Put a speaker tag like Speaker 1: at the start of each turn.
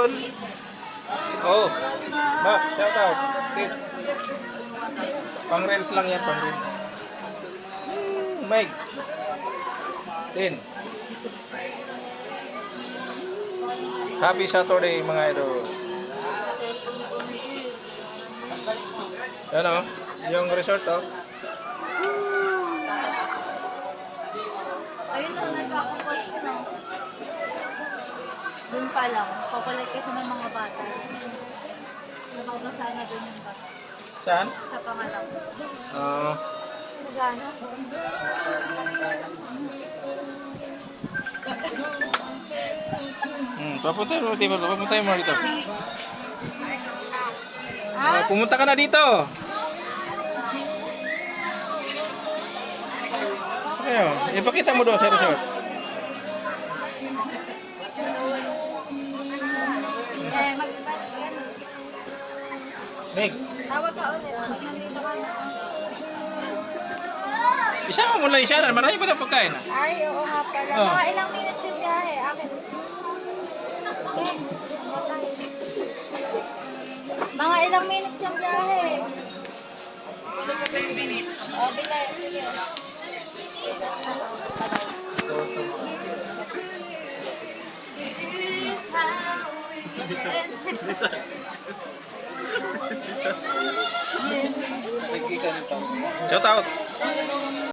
Speaker 1: June. Oh. Ba, shout out. Kid. Pang reels lang yan, pang reels. Mike. Din. Happy Saturday mga idol. Yan o, yung resort o.
Speaker 2: Ayun na, nagkakapols na. Doon pa lang. Papalit kasi ng mga bata. Nakabasa na doon yung bata.
Speaker 1: Saan?
Speaker 2: Sa pangalang.
Speaker 1: Oo.
Speaker 2: Magana?
Speaker 1: Papunta mo dito.
Speaker 2: Ha?
Speaker 1: Pumunta ka na dito. Ayun, ipakita mo doon sa resort.
Speaker 2: Eh,
Speaker 1: Meg,
Speaker 2: tawag ka ulit. Pag nandito ka na.
Speaker 1: isama mo lang siya. Marami pa na pagkain.
Speaker 2: Ay, oo nga pala.
Speaker 1: Oh.
Speaker 2: Mga ilang minutes yung biyahe. Akin. Mga ilang minutes yung biyahe. O, bilay. Sige. This is how we
Speaker 1: Shout out.